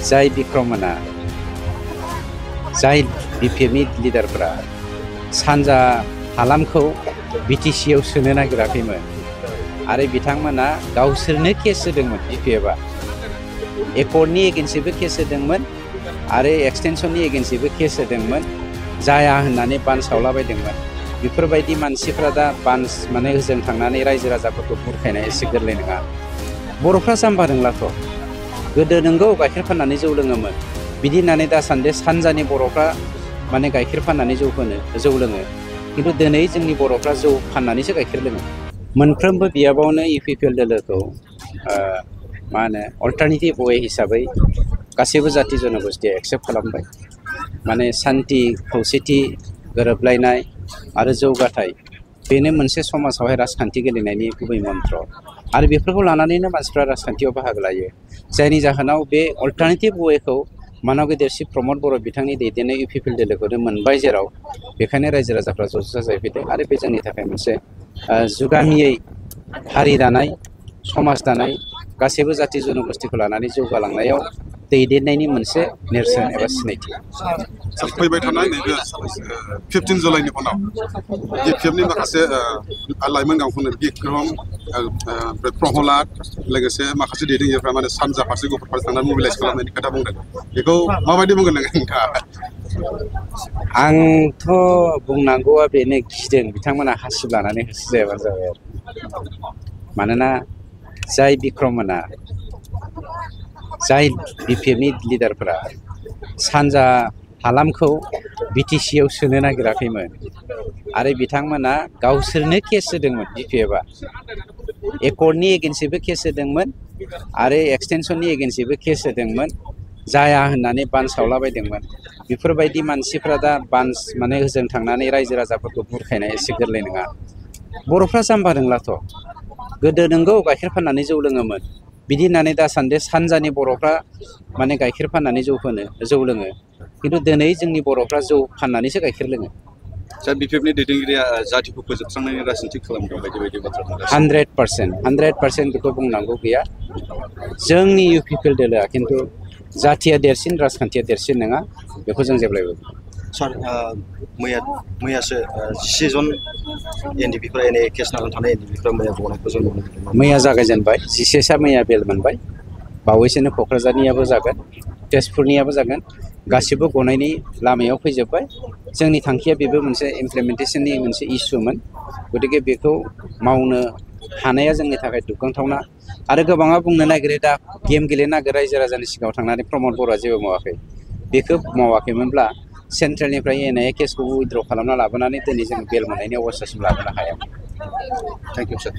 जाय बिक्रममोना जाय बिपिएफनि लिडारफोरा सानजा हालामखौ बिटिसिआव सोनो नागिराखैमोन आरो बिथांमोना गावसोरनो केस होदोंमोन। बिपिएफआ एकर्डनि एगेन्स्टैबो केस होदोंमोन आरो एक्सटेनसननि एगेन्स्टैबो केस होदोंमोन, जाया होननानै बान्स सावलाबायदोंमोन। बेफोरबायदि मानसिफ्रा दा बान्स माने होजों थांनानै रायजो राजाफोरखौ बुरखायनाया एसे गोरलै नङा। बर'फ्रा जाम्बा रोंलाथ'। गोदो नोंगौ गाइखेर फाननानै जौ लोङोमोन, बिदि होननानै दासान्दि सानजानि बर'फ्रा माने गाइखेर फाननानै जौ लोङो, खिन्थु दिनै जोंनि बर'फ्रा जौ फाननानैसो गाइखेर लोङो। मोनफ्रोमबो बियाबावनो इउपिपिएल दोलोखौ मा होनो अल्टारनेटिभ वे हिसाबै गासैबो जाति जनगोष्ठीया एक्सेप्ट खालामबाय। माने सान्ति, खौसेथि, गोरोबलायनाय आरो जौगाथाय बेनो मोनसे समाजावहाय राजखान्थि गेलेनायनि गुबै मन्त्र आरो बेफोरखौ लानानैनो मानसिफ्रा राजखान्थियाव बाहागो लायो, जायनि जाहोनाव बे अल्टारनेटिभ वेखौ मानाव गेदेरसि प्रमद बर' बिथांनि दैदेननाय इउपिपिएल दोलोखौनो मोनबाय, जेराव बेखायनो रायजो राजाफ्रा ज' ज' जाजायफैदों आरो बे जोंनि थाखाय मोनसे जुगामियै हारि दानाय, समाज दानाय, गासैबो जाति जनगोष्ठीखौ लानानै जौगालांनायाव दैदेननायनि मोनसे नेरसोन एबा सिनायथि। फैबाय थानाय नैबे 15 जुलाइनि उनाव बिपिएफनि माखासे लाइमोन गावखौनो बिक्रम, प्रहलाद लोगोसे माखासे दैदेनगिरिफ्रा माने सानजा फारसे गुफुर फारसे थांनानै मबिलाइज खालामनायनि खोथा बुंदों। बेखौ माबायदि बुंगोन नोंथाङा? आंथ' बुंनांगौआ बेनो, गिदों बिथांमोना हासिब लानानै होसोजायाबानो जाबाय आरो। मानोना जाय बिक्रममोना जाय बिपिएफनि लिडारफोरा सानजा हालामखौ बिटिसिआव सोनो नागिराखैमोन आरो बिथांमोना गावसोरनो केस होदोंमोन। बिपिएफआ एकर्डनि एगेन्स्टैबो केस होदोंमोन आरो एक्सटेनसननि एगेन्स्टैबो केस होदोंमोन, जाया होननानै बान्स सावलाबायदोंमोन। बेफोरबायदि मानसिफ्रा दा बान्स माने होजों थांनानै रायजो राजाफोरखौ बुरखायनाया एसे गोरलै नङा। बर'फ्रा जाम्बा रोंलाथ'। गोदो नोंगौ गाइखेर फाननानै जौ लोङोमोन, बिदि होननानै दासान्दि सानजानि बर'फ्रा माने गाइखेर फाननानै जौ लोङो, खिन्थु दिनै जोंनि बर'फ्रा जौ फाननानैसो गाइखेर लोङो। दा बिपिएफनि दैदेनगिरिया जातिखौ फोजोबस्रांनायनि राजनिति खालामदों बायदि बायदि बाथ्रा बुंदों। 100% बेखौ बुंनांगौ गैया। जोंनि इउपिपिएल दोलोआ खिन्थु जातिया देरसिन, राजखान्थिया देरसिन नङा, बेखौ जों जेब्लायबो। सार, मैयासो 11 जन एनडिपिफोरा केस नांनानै थानाय एनडिपिफोरा मैया गनायखौ जों नुनो मोनदों। मैया जागायजेनबाय, 11 मैया बेल मोनबाय, बावैसोनो क'क्राझारनियाबो जागोन, तेजपुरनियाबो जागोन, गासिबो गनायनि लामायाव फैजोब्बाय। जोंनि थांखिया बेबो मोनसे इमप्लिमेन्टेसननि मोनसे इस्युमोन, गतिके बेखौ मावनो हानाया जोंनि थाखाय दुग्गांथावना। आरो गोबाङा बुंनो नागिरो दा गेम गेलेनो नागिरो रायजो राजानि सिगाङाव थांनानै प्रमद बर'आ जेबो मावाखै। बेखौ मावाखैमोनब्ला सेन्ट्रेलनिफ्राय एनआइए केसखौ उइथड्र खालामना लाबोनानै दिनै जों बेल मोननायनि अबस्थासिम लाबोनो हाया। Thank you sir.